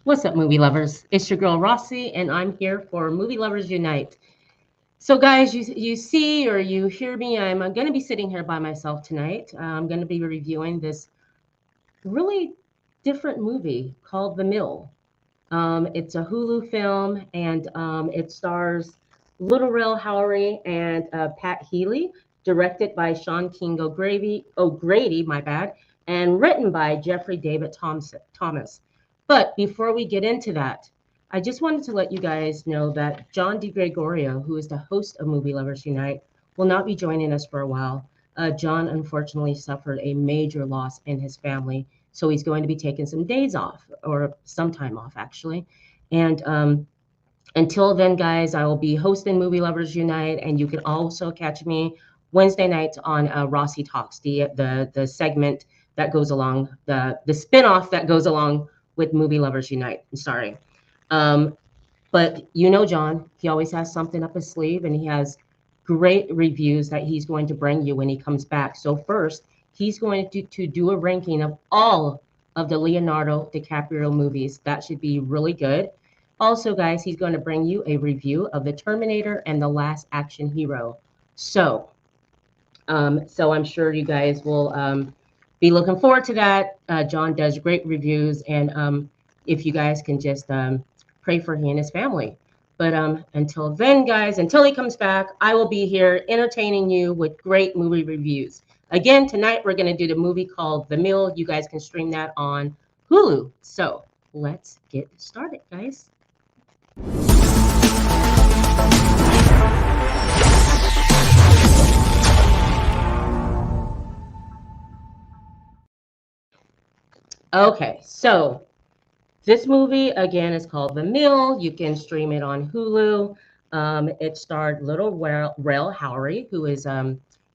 What's up, movie lovers? It's your girl Rossie, and I'm here for Movie Lovers Unite. So, guys, you see or you hear me. I'm going to be sitting here by myself tonight. I'm going to be reviewing this really different movie called The Mill. It's a Hulu film, and it stars Little Rel Howery and Pat Healy, directed by Sean King O'Grady, my bad, and written by Jeffrey David Thomas. But before we get into that, I just wanted to let you guys know that John DeGregorio, who is the host of Movie Lovers Unite, will not be joining us for a while. John unfortunately suffered a major loss in his family, so he's going to be taking some days off, or some time off, actually. And until then, guys, I will be hosting Movie Lovers Unite, and you can also catch me Wednesday nights on Rossie Talks, the segment that goes along, the spinoff that goes along with Movie Lovers Unite. I'm sorry. Um, but you know, John, he always has something up his sleeve, and he has great reviews that he's going to bring you when he comes back. So first, he's going to do a ranking of all of the Leonardo DiCaprio movies. That should be really good. Also, guys, he's going to bring you a review of The Terminator and The Last Action Hero. So I'm sure you guys will be looking forward to that. John does great reviews, and if you guys can just pray for he and his family. But until then, guys, until he comes back, I will be here entertaining you with great movie reviews. Again, tonight we're going to do the movie called The Mill. You guys can stream that on Hulu. So let's get started, guys. Okay, so this movie, again, is called The Mill. You can stream it on Hulu. It starred Little Rel Howery, who is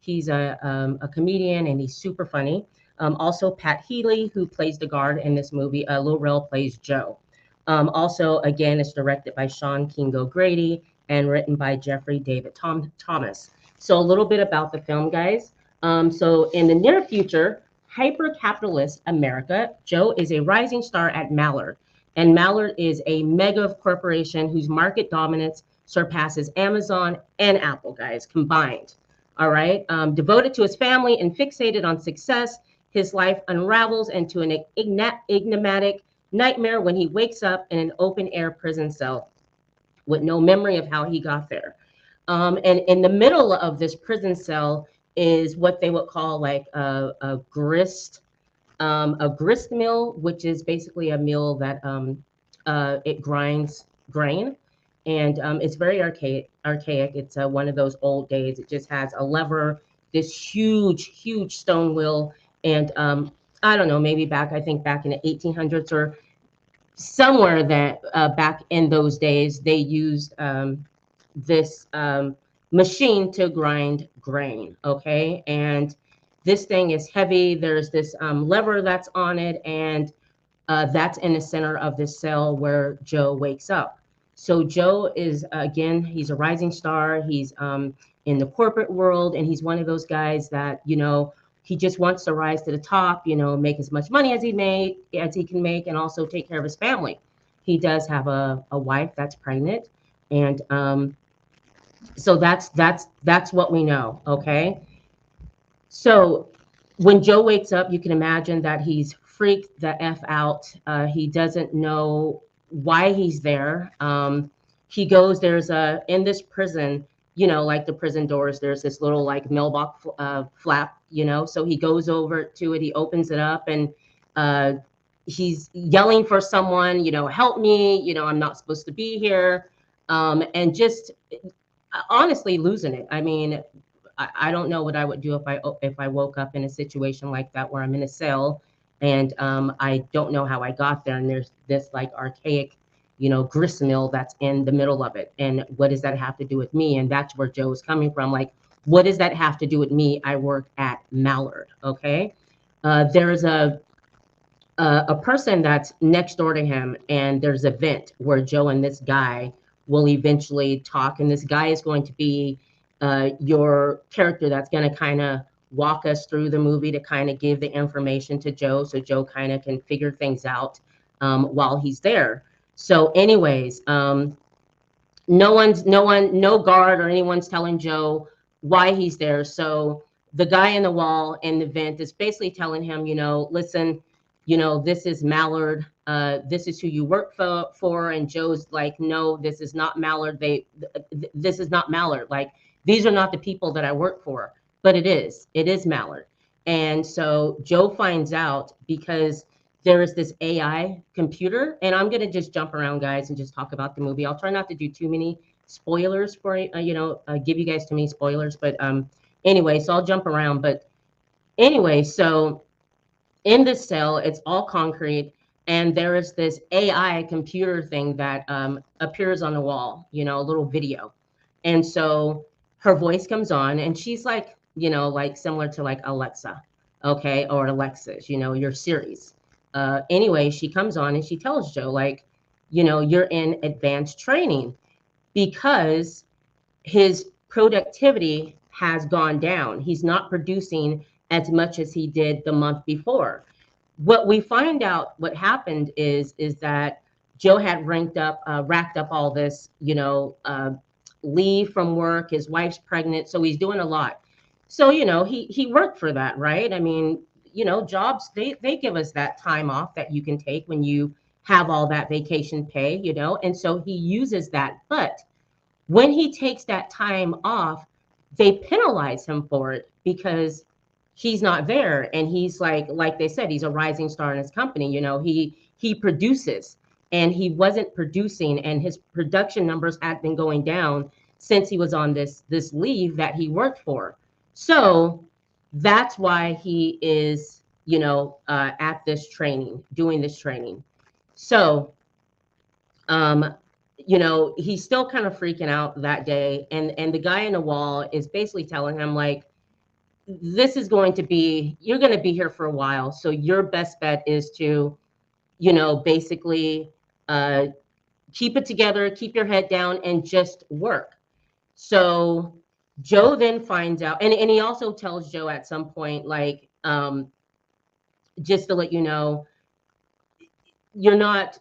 he's a comedian and he's super funny. Also, Pat Healy, who plays the guard in this movie. Little Rel plays Joe. Also, again, it's directed by Sean King O'Grady and written by Jeffrey David Thomas. So a little bit about the film, guys. So in the near future, hyper-capitalist America, Joe is a rising star at Mallard. And Mallard is a mega corporation whose market dominance surpasses Amazon and Apple, guys, combined. All right. Devoted to his family and fixated on success, his life unravels into an enigmatic nightmare when he wakes up in an open air prison cell with no memory of how he got there. And in the middle of this prison cell is what they would call like a grist mill, which is basically a mill that it grinds grain, and it's very archaic. It's one of those old days. It just has a lever, this huge stone wheel, and I don't know, maybe I think back in the 1800s or somewhere that back in those days, they used this machine to grind grain. Okay, and this thing is heavy. There's this lever that's on it, and that's in the center of this cell where Joe wakes up. So Joe is, again, he's a rising star. He's in the corporate world, and he's one of those guys that, he just wants to rise to the top, make as much money as he can make, and also take care of his family. He does have a wife that's pregnant, and so that's what we know. Okay. So when Joe wakes up, you can imagine that he's freaked the F out. He doesn't know why he's there. He goes, in this prison, like the prison doors, there's this little like mailbox flap, so he goes over to it, he opens it up, and he's yelling for someone, help me, I'm not supposed to be here. And just honestly losing it. I mean, I don't know what I would do if I woke up in a situation like that where I'm in a cell and I don't know how I got there, and there's this like archaic, grist mill that's in the middle of it, and what does that have to do with me? And that's where Joe is coming from. Like, what does that have to do with me? I work at Mallard. Okay, there's a person that's next door to him, and there's a vent where Joe and this guy will eventually talk, and this guy is going to be your character that's going to kind of walk us through the movie to kind of give the information to Joe, so Joe kind of can figure things out. while he's there. So anyways, no guard or anyone's telling Joe why he's there. So the guy in the wall in the vent is basically telling him, listen, this is Mallard. This is who you work for. And Joe's like, no, this is not Mallard. This is not Mallard. Like, these are not the people that I work for, but it is Mallard. And so Joe finds out because there is this AI computer, and I'm gonna just jump around, guys, and just talk about the movie. I'll try not to do too many spoilers for give you guys too many spoilers. But anyway, so I'll jump around. But anyway, so in this cell, it's all concrete, and there is this AI computer thing that appears on the wall, a little video. And so her voice comes on, and she's like, like similar to like Alexa, okay, or Alexis, your Series. Anyway, she comes on and she tells Joe, like, you're in advanced training because his productivity has gone down. He's not producing as much as he did the month before. What we find out what happened is that Joe had racked up all this, leave from work. His wife's pregnant, so he's doing a lot. So he worked for that, right? I mean, jobs, they give us that time off that you can take when you have all that vacation pay, and so he uses that. But when he takes that time off, they penalize him for it because he's not there. And he's like they said, he's a rising star in his company. He produces, and he wasn't producing, and his production numbers had been going down since he was on this leave that he worked for. So that's why he is, at this training, doing this training. So, he's still kind of freaking out that day. And the guy in the wall is basically telling him, like, you're going to be here for a while. So your best bet is to, basically keep it together, keep your head down, and just work. So Joe then finds out, and he also tells Joe at some point, like, just to let you know, you're not,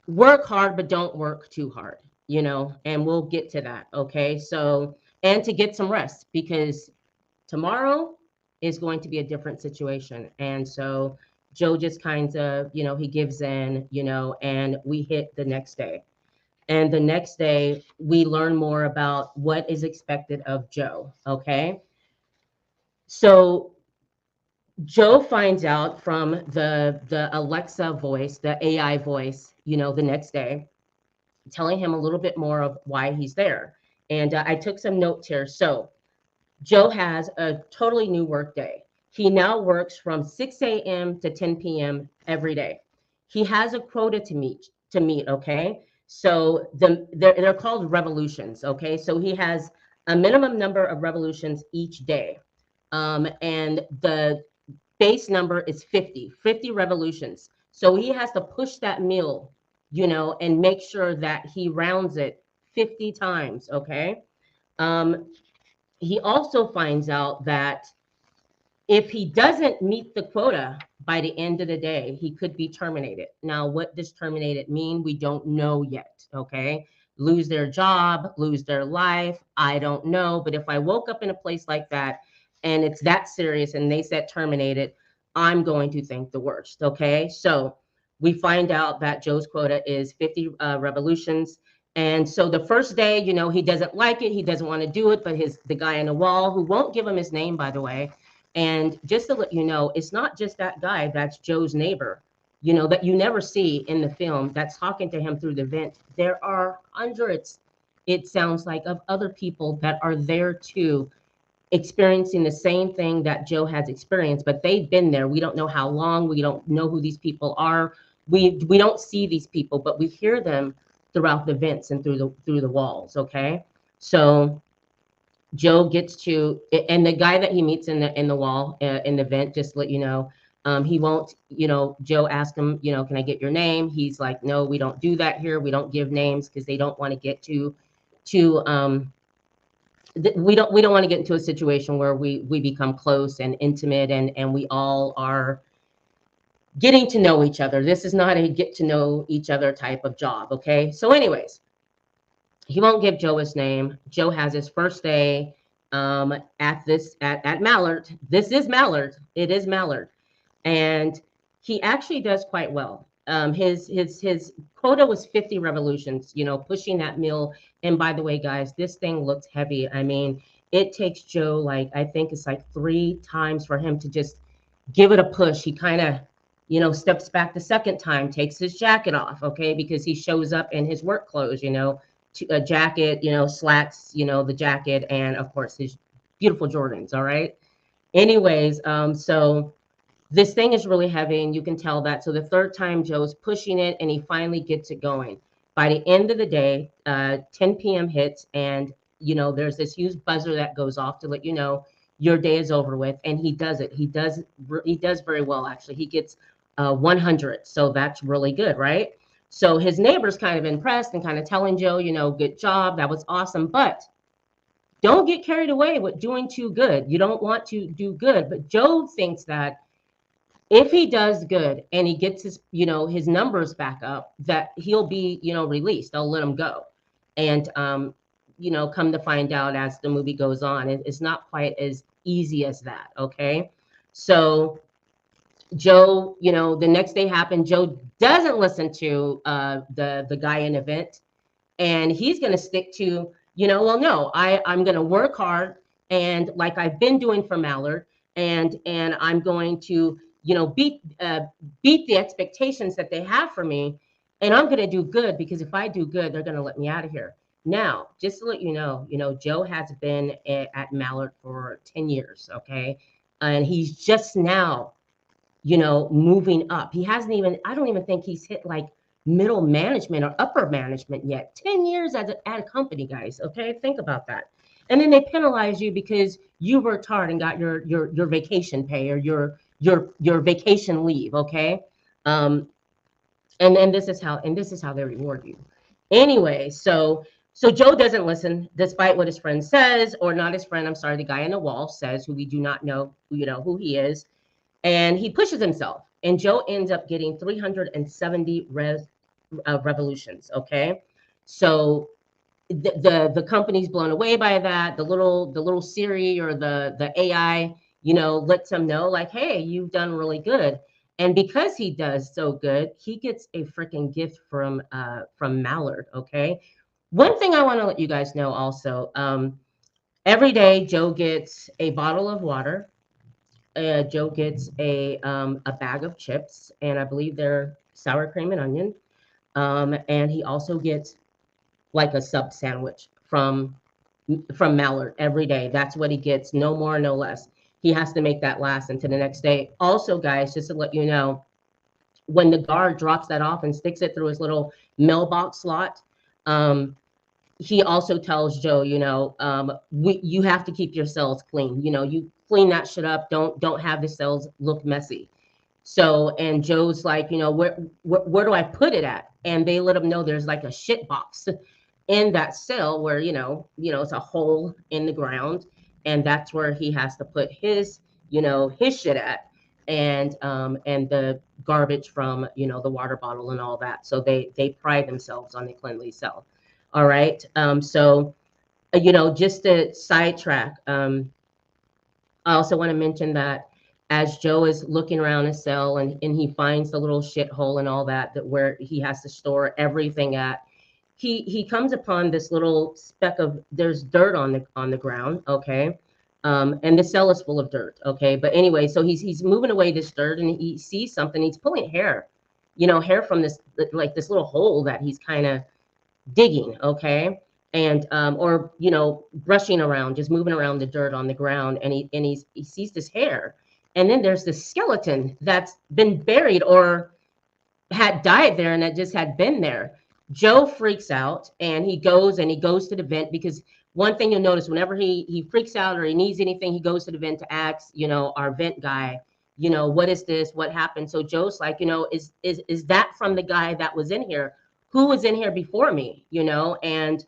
work hard, but don't work too hard, and we'll get to that. Okay. So, and to get some rest because tomorrow is going to be a different situation. And so Joe just kind of, he gives in, and we hit the next day. And the next day, we learn more about what is expected of Joe. Okay. So Joe finds out from the Alexa voice, the AI voice, the next day, telling him a little bit more of why he's there. And I took some notes here. So Joe has a totally new work day. He now works from 6 a.m. to 10 p.m. every day. He has a quota to meet, okay? So they're called revolutions, okay? So he has a minimum number of revolutions each day. And the base number is 50 revolutions. So he has to push that mill, and make sure that he rounds it 50 times, okay? He also finds out that if he doesn't meet the quota by the end of the day, he could be terminated. Now, what does terminated mean? We don't know yet, okay? Lose their job, lose their life, I don't know. But if I woke up in a place like that and it's that serious and they said terminated, I'm going to think the worst, okay? So we find out that Joe's quota is 50 revolutions. And so the first day, he doesn't like it. He doesn't want to do it. But the guy on the wall, who won't give him his name, by the way, and just to let you know, it's not just that guy that's Joe's neighbor, that you never see in the film that's talking to him through the vent. There are hundreds, it sounds like, of other people that are there too, experiencing the same thing that Joe has experienced, but they've been there. We don't know how long. We don't know who these people are. We don't see these people, but we hear them throughout the vents and through the walls. Okay, so Joe gets to, and the guy that he meets in the wall in the vent, just to let you know, he won't, Joe asked him, can I get your name? He's like, no, we don't do that here. We don't give names because they don't want to get we don't want to get into a situation where we become close and intimate and we all are getting to know each other. This is not a get to know each other type of job, okay? So anyways, he won't give Joe his name. Joe has his first day at Mallard. This is Mallard. It is Mallard, and he actually does quite well. His quota was 50 revolutions. You know, pushing that mill. And by the way, guys, this thing looks heavy. I mean, it takes Joe like I think it's like 3 times for him to just give it a push. He kind of, you know, steps back the second time, takes his jacket off, okay, because he shows up in his work clothes, you know, a jacket, you know, slacks, you know, the jacket, and of course his beautiful Jordans. All right. Anyways, so this thing is really heavy, and you can tell that. So the third time Joe's pushing it, and he finally gets it going. By the end of the day, 10 p.m. hits, and you know there's this huge buzzer that goes off to let you know your day is over with. And he does it. He does very well actually. He gets 100, so that's really good, right? So his neighbor's kind of impressed and kind of telling Joe, you know, good job, that was awesome, but don't get carried away with doing too good. You don't want to do good, but Joe thinks that if he does good and he gets his, you know, his numbers back up, that he'll be, you know, released. They'll let him go. And, you know, come to find out as the movie goes on, it's not quite as easy as that. Okay. So Joe, you know, the next day happened. Joe doesn't listen to the guy in event, and he's going to stick to, you know, well, no, I'm going to work hard, and like I've been doing for Mallard, and I'm going to, you know, beat the expectations that they have for me, and I'm going to do good, because if I do good, they're going to let me out of here. Now, just to let you know, Joe has been at Mallard for 10 years, okay, and he's just now, you know, moving up. He hasn't even, I don't even think he's hit like middle management or upper management yet. 10 years at a company, guys. Okay. Think about that. And then they penalize you because you worked hard and got your vacation pay or your vacation leave. Okay. Um, and this is how they reward you. Anyway, so Joe doesn't listen despite what his friend says, or not his friend. I'm sorry, the guy on the wall says, who we do not know, you know, who he is, and he pushes himself. And Joe ends up getting 370 revolutions. Okay, so the company's blown away by that. The little Siri or the AI, you know, lets him know like, hey, you've done really good. And because he does so good, he gets a freaking gift from Mallard. Okay, one thing I want to let you guys know also, every day Joe gets a bottle of water. Joe gets a bag of chips, and I believe they're sour cream and onion. And he also gets like a sub sandwich from Mallard every day. That's what he gets, no more, no less. He has to make that last into the next day. Also, guys, just to let you know, when the guard drops that off and sticks it through his little mailbox slot, um, he also tells Joe, you know, you have to keep your cells clean. You know, you clean that shit up. Don't have the cells look messy. So, and Joe's like, you know, where do I put it at? And they let him know there's like a shit box in that cell where, it's a hole in the ground, and that's where he has to put his shit at, and the garbage from, the water bottle and all that. So they pride themselves on the cleanly cell. All right. So, just to sidetrack, I also want to mention that as Joe is looking around his cell, and he finds the little shithole and all that where he has to store everything at, he comes upon this little speck of, there's dirt on the ground, okay? And the cell is full of dirt, okay? But anyway, so he's moving away this dirt, and he sees something. He's pulling hair, hair from this, like this little hole that he's kind of digging, okay? And or brushing around, just moving around the dirt on the ground, and he sees this hair, and then there's this skeleton that's been buried or had died there, and that just had been there. Joe freaks out, and he goes to the vent, because one thing you'll notice, whenever he freaks out or he needs anything, he goes to the vent to ask, our vent guy, what is this? What happened? So Joe's like, is that from the guy that was in here? Who was in here before me? And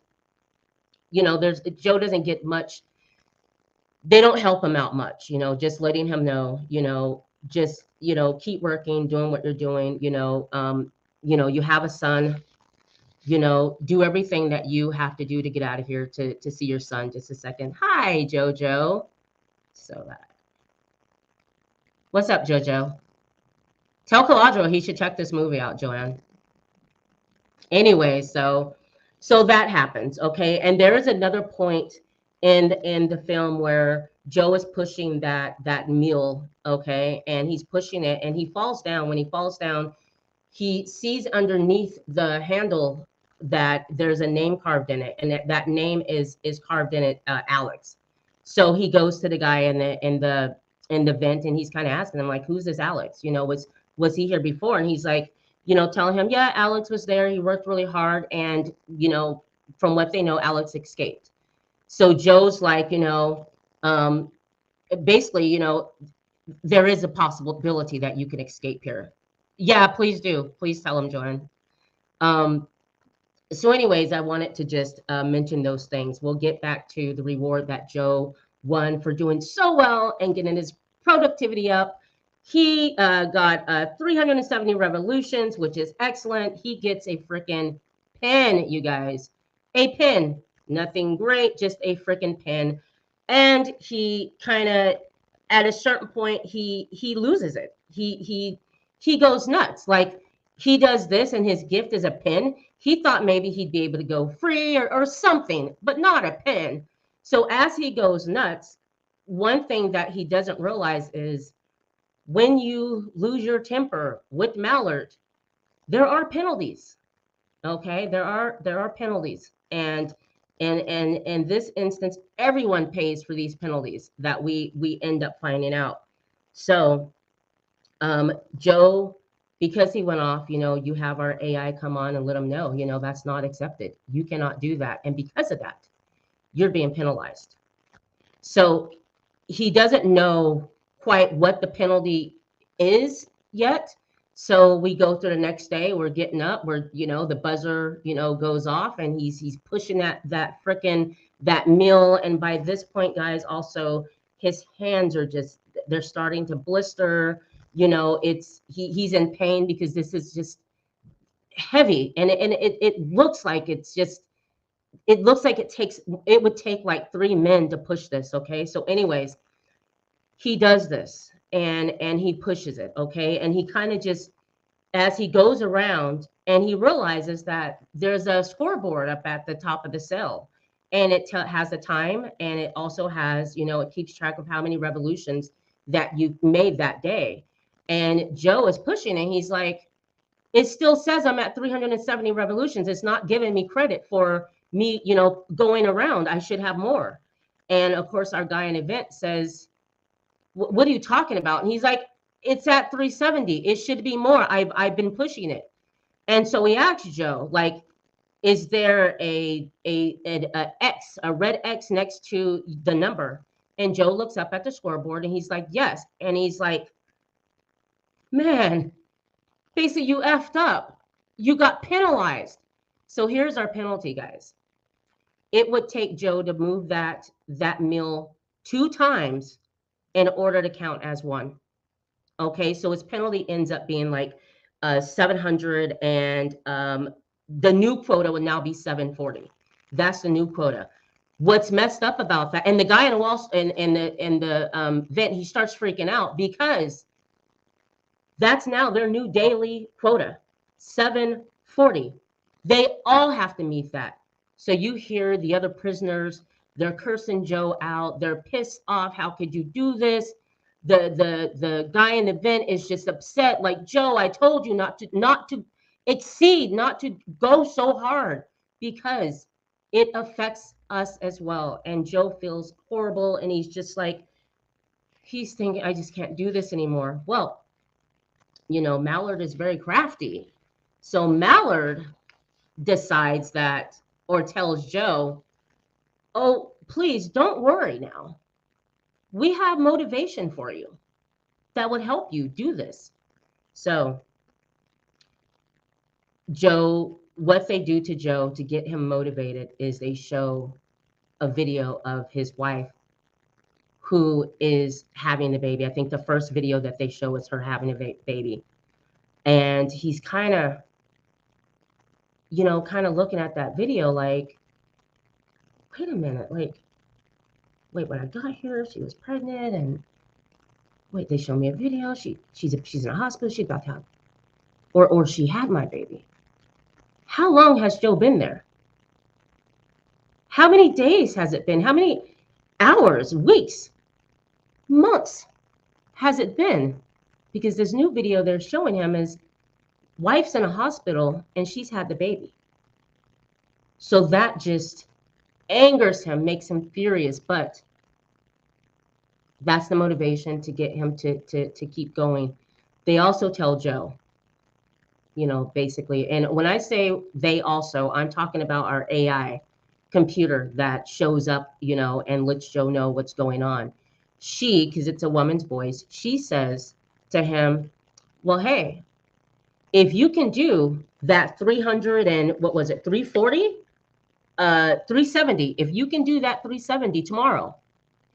there's Joe doesn't get much. They don't help him out much, just letting him know, just, keep working, doing what you're doing, you have a son, do everything that you have to do to get out of here to see your son. Just a second. Hi, Jojo. So what's up, Jojo? Tell Caladro he should check this movie out, Joanne. Anyway, so that happens, okay? And there is another point in the film where Joe is pushing that mule, okay? And he's pushing it and he falls down. When he falls down, he sees underneath the handle that there's a name carved in it, and that name is carved in it, Alex. So he goes to the guy in the vent, and he's kind of asking him like, "Who's this Alex? Was he here before?" And he's like, telling him, "Yeah, Alex was there. He worked really hard, and from what they know, Alex escaped." So Joe's like, um, basically, there is a possibility that you can escape here. Yeah, please do. Please tell him, Joanne. Um, so anyways, I wanted to just mention those things. We'll get back to the reward that Joe won for doing so well and getting his productivity up. He got 370 revolutions, which is excellent. He gets a freaking pen, you guys. A pen. Nothing great, just a freaking pen. And he kind of, at a certain point, he loses it. He goes nuts. Like, he does this, and his gift is a pen. He thought maybe he'd be able to go free or something, but not a pen. So as he goes nuts, one thing that he doesn't realize is when you lose your temper with Mallard, there are penalties. Okay, there are penalties, and in this instance, everyone pays for these penalties that we end up finding out. So Joe, because he went off, you have our AI come on and let him know, that's not accepted. You cannot do that. And because of that, you're being penalized. So he doesn't know quite what the penalty is yet. So we go through the next day, we're getting up, the buzzer, goes off, and he's pushing that frickin' that mill. And by this point, guys, also his hands are just, they're starting to blister. He's in pain because this is just heavy, and it looks like it would take like 3 men to push this. Okay, so anyways, he does this, and he pushes it, okay, and he kind of just, as he goes around, and he realizes that there's a scoreboard up at the top of the cell, and it has a time, and it also has, it keeps track of how many revolutions that you made that day. And Joe is pushing, and he's like, it still says I'm at 370 revolutions. It's not giving me credit for me, going around. I should have more. And of course, our guy in event says, what are you talking about? And he's like, it's at 370. It should be more. I've been pushing it. And so we asked Joe, like, is there a X, a red X next to the number? And Joe looks up at the scoreboard, and he's like, yes. And he's like, man, basically you effed up. You got penalized. So here's our penalty, guys. It would take Joe to move that mill 2 times in order to count as one. Okay, so his penalty ends up being like 700, and the new quota would now be 740. That's the new quota. What's messed up about that? And the guy in the wall in the vent, he starts freaking out because that's now their new daily quota, 740. They all have to meet that. So you hear the other prisoners, they're cursing Joe out. They're pissed off. How could you do this? The guy in the vent is just upset. Like, Joe, I told you not to exceed, not to go so hard, because it affects us as well. And Joe feels horrible, and he's just like, he's thinking, I just can't do this anymore. Well, Mallard is very crafty. So Mallard decides that, or tells Joe, oh, please don't worry now. We have motivation for you that would help you do this. So Joe, what they do to Joe to get him motivated is they show a video of his wife who is having the baby. I think the first video that they show is her having a baby. And he's kind of, kind of looking at that video like, wait a minute, like, wait, when I got here, she was pregnant, and wait, they show me a video. She's in a hospital. She's about to have, or she had my baby. How long has Joe been there? How many days has it been? How many hours, weeks, months has it been? Because this new video they're showing him is wife's in a hospital and she's had the baby. So that just angers him, makes him furious, but that's the motivation to get him to keep going. They also tell Joe, basically, and when I say they also, I'm talking about our AI computer that shows up, and lets Joe know what's going on. She, because it's a woman's voice, she says to him, well, hey, if you can do that 300 and what was it, 340, 370, if you can do that 370 tomorrow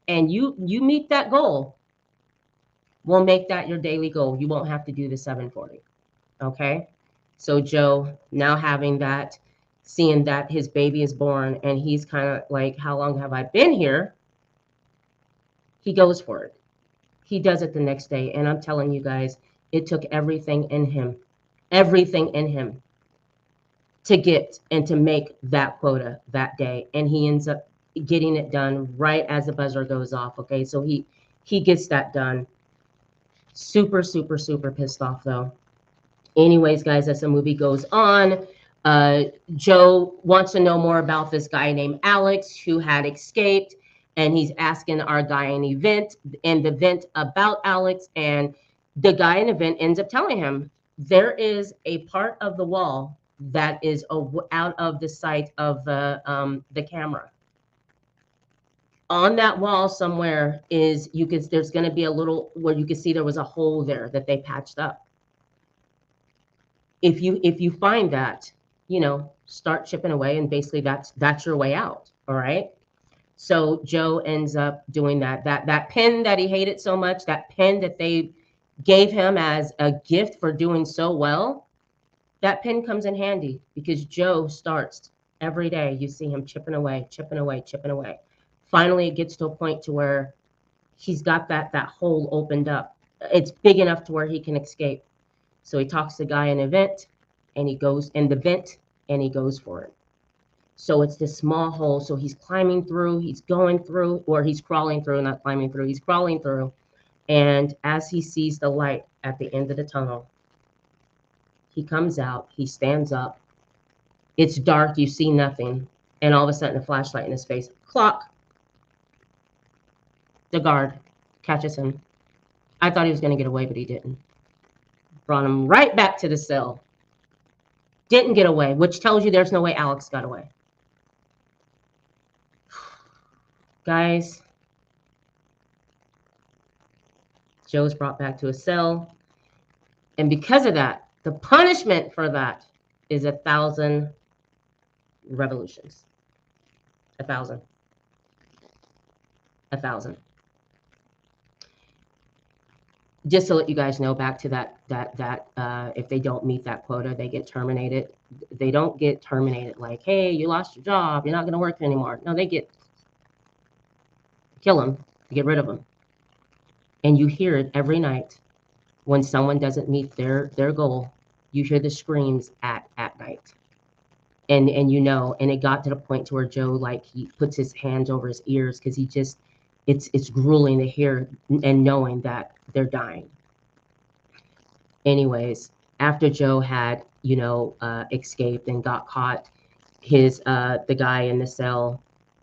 and you meet that goal, we'll make that your daily goal. You won't have to do the 740. Okay. So Joe, now having that, seeing that his baby is born, and he's kind of like, how long have I been here? He goes for it. He does it the next day. And I'm telling you guys, it took everything in him to get and to make that quota that day. And he ends up getting it done right as the buzzer goes off. Okay. So he gets that done. Super, super, super pissed off though. Anyways, guys, as the movie goes on, Joe wants to know more about this guy named Alex who had escaped, and he's asking our guy in the vent about Alex, and the guy in the vent ends up telling him there is a part of the wall that is out of the sight of the camera. On that wall somewhere there's going to be a little where you can see there was a hole there that they patched up. If you find that, start chipping away, and basically that's your way out. All right. So Joe ends up doing that pen that he hated so much, that pen that they gave him as a gift for doing so well, that pen comes in handy because Joe starts every day. You see him chipping away. Finally, it gets to a point to where he's got that hole opened up. It's big enough to where he can escape. So he talks to the guy in the vent, and he goes in the vent, and he goes for it. So it's this small hole. So he's climbing through, he's going through, or he's crawling through, not climbing through, he's crawling through. And as he sees the light at the end of the tunnel, he comes out, he stands up. It's dark, you see nothing. And all of a sudden, a flashlight in his face. Clock. The guard catches him. I thought he was going to get away, but he didn't. Brought him right back to the cell. Didn't get away, which tells you there's no way Alex got away. Guys, Joe's brought back to a cell. And because of that, the punishment for that is 1,000 revolutions. 1,000. 1,000. Just to let you guys know, back to that if they don't meet that quota, they get terminated. They don't get terminated like, hey, you lost your job, you're not going to work anymore. No, they kill them, get rid of them. And you hear it every night when someone doesn't meet their goal. You hear the screams at night, and and it got to the point to where Joe, like, he puts his hands over his ears because he just, it's grueling to hear and knowing that they're dying. Anyways, after Joe had, escaped and got caught, the guy in the cell,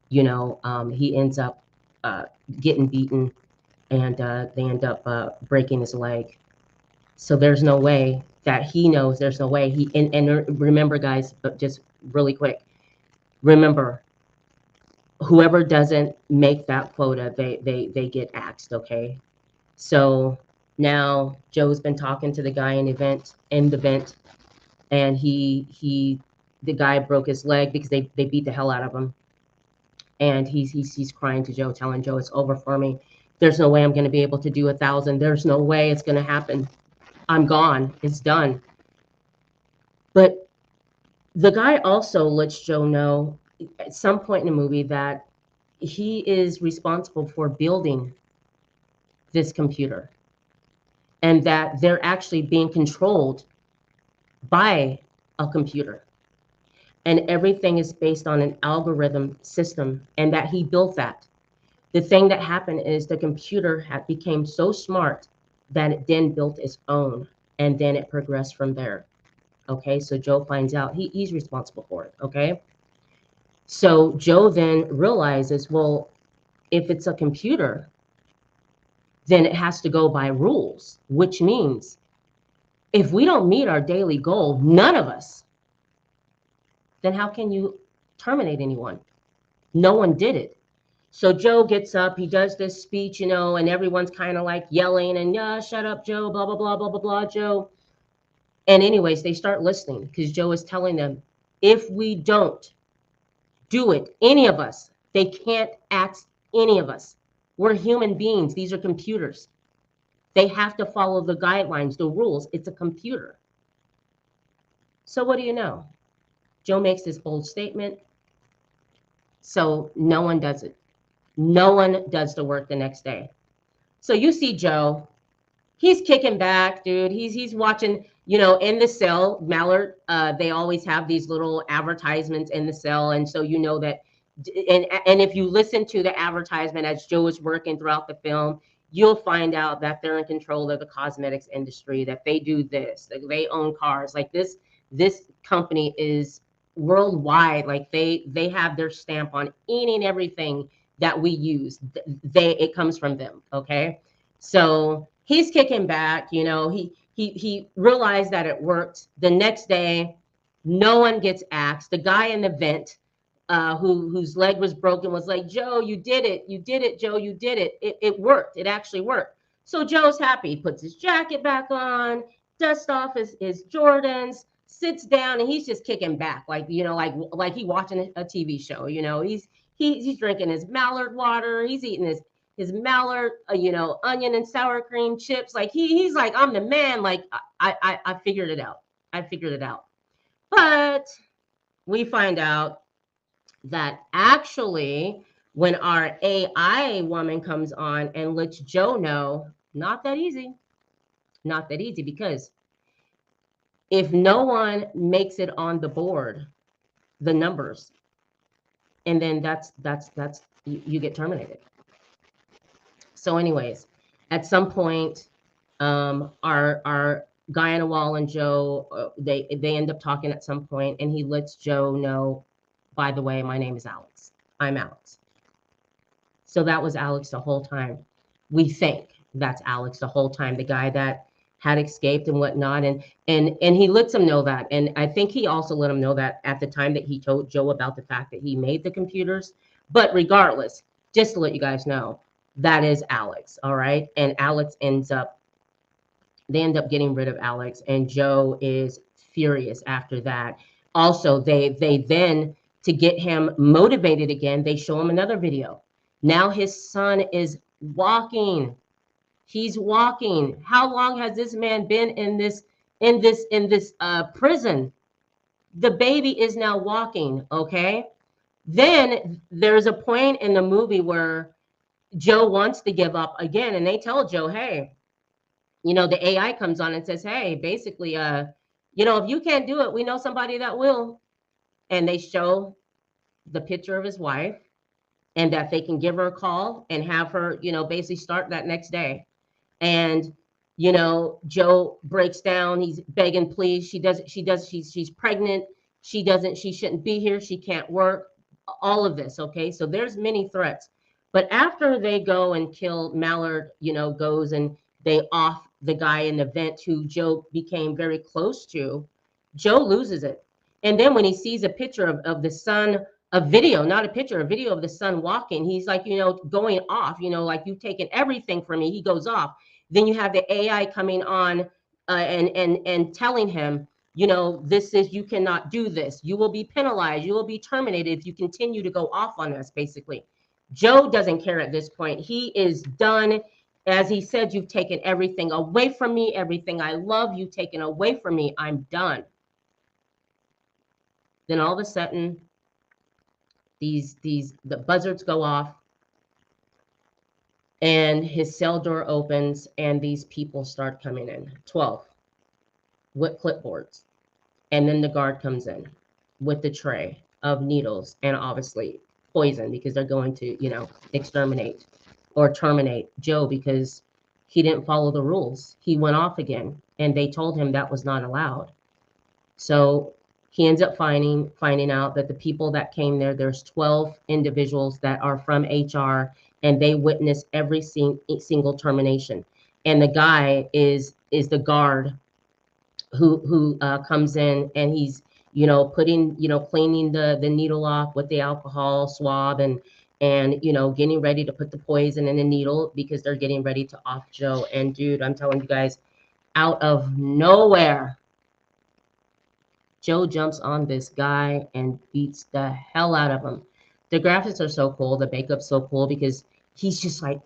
he ends up getting beaten, and they end up breaking his leg. So there's no way that he knows, there's no way he, and remember, guys, just really quick, remember, whoever doesn't make that quota, they get axed, okay? So now Joe's been talking to the guy in the vent, and the guy broke his leg because they beat the hell out of him. And he's crying to Joe, telling Joe, it's over for me. There's no way I'm going to be able to do 1,000. There's no way it's going to happen. I'm gone. It's done. But the guy also lets Joe know at some point in the movie that he is responsible for building this computer and that they're actually being controlled by a computer. And everything is based on an algorithm system and that he built that. The thing that happened is the computer became so smart that it then built its own and then it progressed from there. Okay, so Joe finds out he's responsible for it. Okay, so Joe then realizes, well, if it's a computer, then it has to go by rules, which means if we don't meet our daily goal, none of us, then how can you terminate anyone? No one did it. So Joe gets up, he does this speech, you know, and everyone's kind of like yelling and, yeah, shut up, Joe, blah, blah, blah, blah, blah, blah, Joe. And anyways, they start listening because Joe is telling them, if we don't do it, any of us, they can't ask any of us. We're human beings. These are computers. They have to follow the guidelines, the rules. It's a computer. So what do you know? Joe makes this bold statement. So no one does it. No one does the work the next day. So you see Joe, he's kicking back, dude. He's watching, you know, in the cell, Mallard, they always have these little advertisements in the cell. And so you know that, and if you listen to the advertisement as Joe is working throughout the film, you'll find out that they're in control of the cosmetics industry, that they do this, that they own cars. Like this company is worldwide. Like they have their stamp on any and everything that we use. It comes from them. Okay. So he's kicking back, you know, he realized that it worked. The next day, no one gets axed. The guy in the vent, whose leg was broken, was like, Joe, you did it, Joe, you did it. It worked. It actually worked. So Joe's happy. He puts his jacket back on, dusts off his Jordans, sits down, and he's just kicking back, like, you know, like he watching a TV show. You know, he's drinking his Mallard water. He's eating his Mallard, you know, onion and sour cream chips. Like he's like, I'm the man. Like I figured it out. I figured it out. But we find out that actually when our AI woman comes on and lets Joe know, not that easy. Not that easy, because if no one makes it on the board, the numbers, and then that's you get terminated. So anyways, at some point, our guy on the wall and Joe, they end up talking at some point, and he lets Joe know, by the way, my name is Alex. I'm Alex. So that was Alex the whole time. We think that's Alex the whole time, the guy that had escaped and whatnot. And he lets him know that. And I think he also let him know that at the time that he told Joe about the fact that he made the computers. But regardless, just to let you guys know, that is Alex. All right. And Alex they end up getting rid of Alex, and Joe is furious after that. Also, they then, to get him motivated again, they show him another video. Now his son is walking. He's walking. How long has this man been in this prison? The baby is now walking. Okay. Then there's a point in the movie where Joe wants to give up again, and they tell Joe, hey, you know, the AI comes on and says, hey, basically, you know, if you can't do it, we know somebody that will. And they show the picture of his wife, and that they can give her a call and have her, you know, basically start that next day. And, you know, Joe breaks down. He's begging, please. She's pregnant. She shouldn't be here. She can't work. All of this. Okay. So there's many threats. But after they go and kill Mallard, you know, goes and they off the guy in the vent who Joe became very close to, Joe loses it. And then when he sees a picture of the son, a video, not a picture, a video of the son walking, he's like, you know, going off, you know, like, you've taken everything from me. He goes off. Then you have the AI coming on and telling him, you know, you cannot do this. You will be penalized. You will be terminated if you continue to go off on us, basically. Joe doesn't care at this point. He is done. As he said, you've taken everything away from me, everything I love, you've taken away from me. I'm done. Then all of a sudden, the buzzards go off, and his cell door opens, and these people start coming in. 12 with clipboards. And then the guard comes in with the tray of needles and obviously poison, because they're going to, exterminate or terminate Joe because he didn't follow the rules. He went off again, and they told him that was not allowed. So he ends up finding out that the people that came there, there's 12 individuals that are from HR, and they witnessed every single termination. And the guy is the guard who comes in, and he's putting cleaning the needle off with the alcohol swab, and getting ready to put the poison in the needle because they're getting ready to off Joe. And dude, I'm telling you guys, out of nowhere, Joe jumps on this guy and beats the hell out of him. The graphics are so cool, the makeup's so cool, because he's just like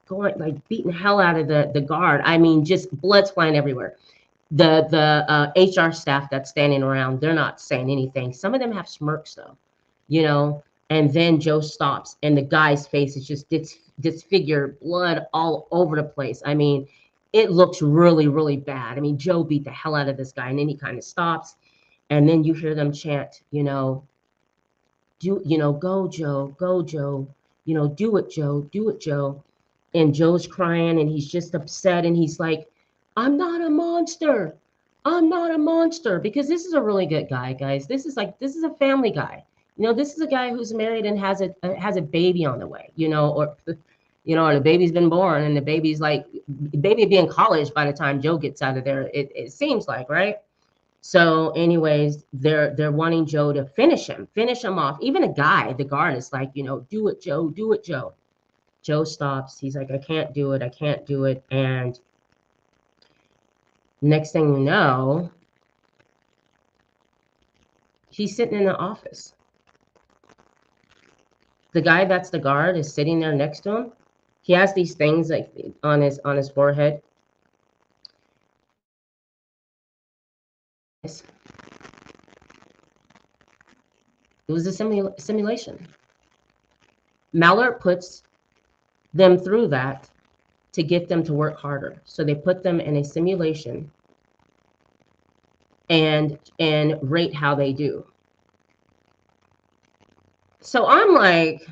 going, like, beating the hell out of the guard. I mean, just blood's flying everywhere. The HR staff that's standing around, they're not saying anything. Some of them have smirks though, and then Joe stops, and the guy's face is just disfigured, blood all over the place. I mean, it looks really, really bad. I mean, Joe beat the hell out of this guy, and then he kind of stops, and then you hear them chant, go Joe, go Joe, do it, Joe, do it, Joe. And Joe's crying, and he's just upset, and he's like, I'm not a monster. I'm not a monster. Because this is a really good guy, guys. This is a family guy. This is a guy who's married and has a baby on the way, or the baby's been born, and the baby's like, baby be in college by the time Joe gets out of there. It seems like, right? So anyways, they're wanting Joe to finish him off. Even the guard is like, do it, Joe, do it, Joe. Joe stops. He's like, I can't do it. I can't do it. And next thing you know, he's sitting in the office. The guy that's the guard is sitting there next to him. He has these things like on his forehead. It was a simulation. Mallard puts them through that to get them to work harder. So they put them in a simulation and rate how they do. So I'm like,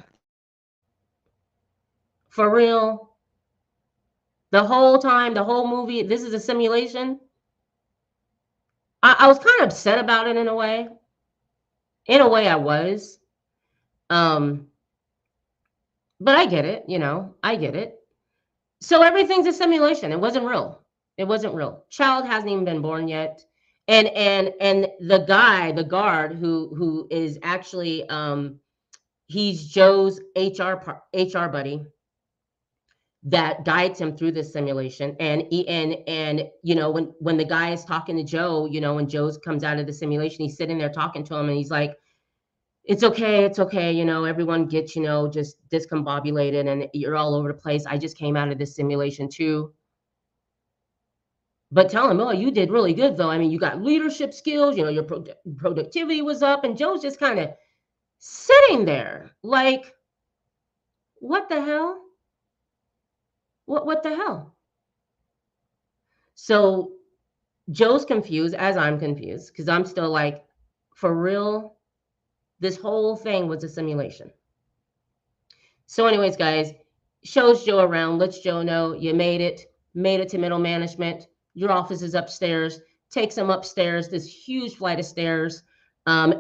for real? The whole time, the whole movie, this is a simulation? I was kind of upset about it in a way. In a way I was. But I get it, I get it. So everything's a simulation. It wasn't real. It wasn't real. Child hasn't even been born yet. And the guy, the guard who is actually he's Joe's HR buddy that guides him through this simulation. And when the guy is talking to Joe, when Joe comes out of the simulation, he's sitting there talking to him, and he's like, it's okay, everyone gets, just discombobulated, and you're all over the place. I just came out of this simulation too. But tell him, oh, you did really good though. I mean, you got leadership skills, your productivity was up, and Joe's just kind of sitting there like, what the hell? What the hell? So Joe's confused, as I'm confused, because I'm still like, for real, this whole thing was a simulation. So anyways, guys, shows Joe around, lets Joe know you made it to middle management. Your office is upstairs. Takes him upstairs, this huge flight of stairs, and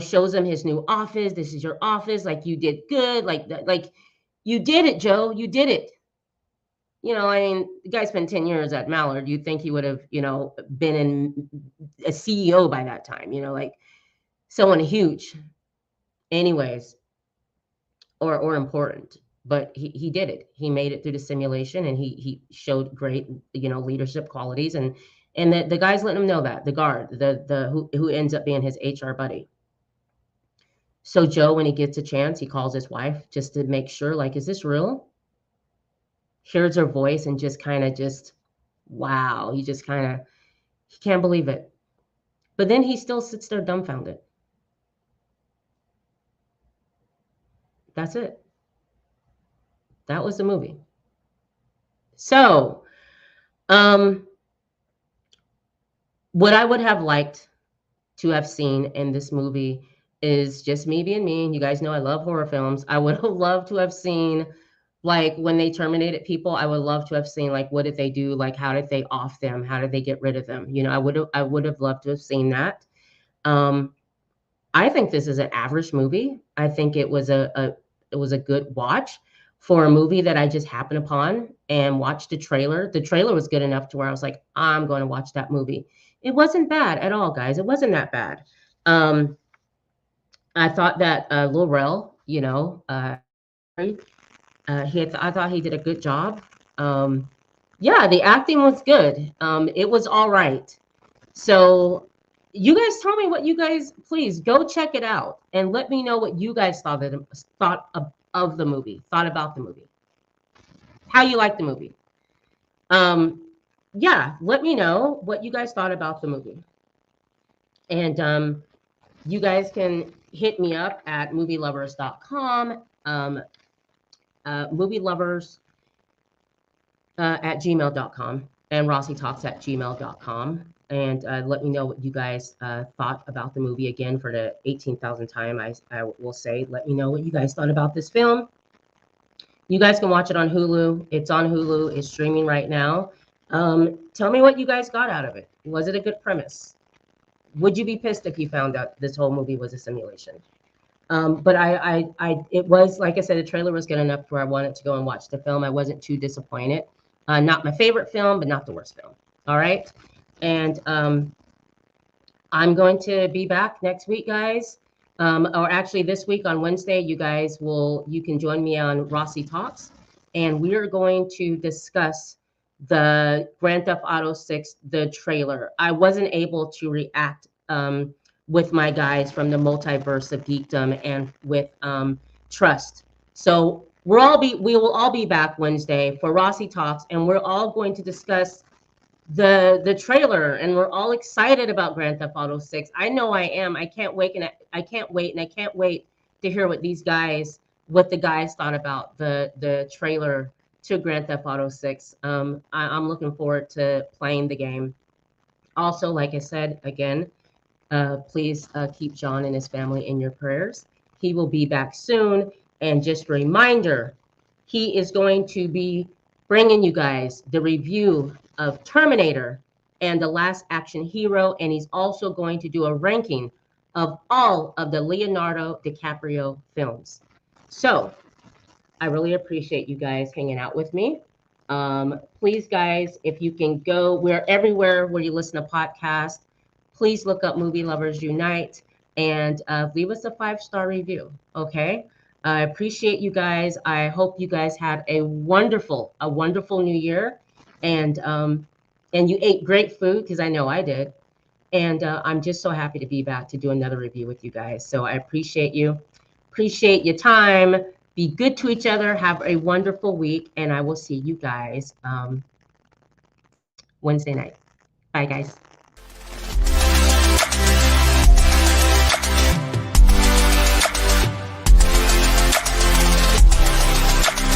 shows him his new office. This is your office. Like, you did good. Like you did it, Joe. You did it. I mean, the guy spent 10 years at Mallard. You'd think he would have, been in a CEO by that time, like someone huge. Anyways, or important. But he did it. He made it through the simulation, and he showed great, leadership qualities. And the guy's letting him know that, the guard, who ends up being his HR buddy. So Joe, when he gets a chance, he calls his wife just to make sure, like, is this real? Hears her voice and just kind of just, wow, he just kind of, he can't believe it. But then he still sits there dumbfounded. That's it. That was the movie. So, um, what I would have liked to have seen in this movie is just me being me. And you guys know I love horror films. I would have loved to have seen, like, when they terminated people, I would love to have seen, like, what did they do? Like, how did they off them? How did they get rid of them? You know, I would have loved to have seen that. Um, I think this is an average movie. I think it was a good watch for a movie that I just happened upon and watched the trailer. The trailer was good enough to where I was like, I'm going to watch that movie. It wasn't bad at all, guys. It wasn't that bad. Um, I thought that Lil Rel, I thought he did a good job. Yeah, the acting was good. It was all right. So you guys tell me what you guys, please go check it out and let me know what you guys thought of the movie, thought about the movie, how you like the movie. Yeah, let me know what you guys thought about the movie. And you guys can hit me up at movielovers.com, movielovers at gmail.com, and rossietalks at gmail.com. And let me know what you guys thought about the movie. Again, for the 18,000th time, I will say, let me know what you guys thought about this film. You guys can watch it on Hulu. It's on Hulu. It's streaming right now. Tell me what you guys got out of it. Was it a good premise? Would you be pissed if you found out this whole movie was a simulation? But it was, like I said, the trailer was good enough where I wanted to go and watch the film. I wasn't too disappointed. Not my favorite film, but not the worst film. All right. And I'm going to be back next week, guys. Or actually this week on Wednesday, you can join me on Rossie Talks. And we are going to discuss the Grand Theft Auto 6, the trailer. I wasn't able to react with my guys from the multiverse of geekdom and with Trust. So we will all be back Wednesday for Rossie Talks, and we're all going to discuss the trailer, and we're all excited about Grand Theft Auto 6. I know I am. I can't wait, and I can't wait to hear what the guys thought about the trailer to Grand Theft Auto 6. I'm looking forward to playing the game. Also, like I said again, please keep John and his family in your prayers. He will be back soon. And just a reminder, he is going to be bringing you guys the review of Terminator and The Last Action Hero. And he's also going to do a ranking of all of the Leonardo DiCaprio films. So I really appreciate you guys hanging out with me. Please, guys, if you can go, we're everywhere where you listen to podcasts. Please look up Movie Lovers Unite and leave us a 5-star review. Okay. I appreciate you guys. I hope you guys had a wonderful New Year, and you ate great food, because I know I did. And I'm just so happy to be back to do another review with you guys. So I appreciate you. Appreciate your time. Be good to each other. Have a wonderful week, and I will see you guys Wednesday night. Bye, guys.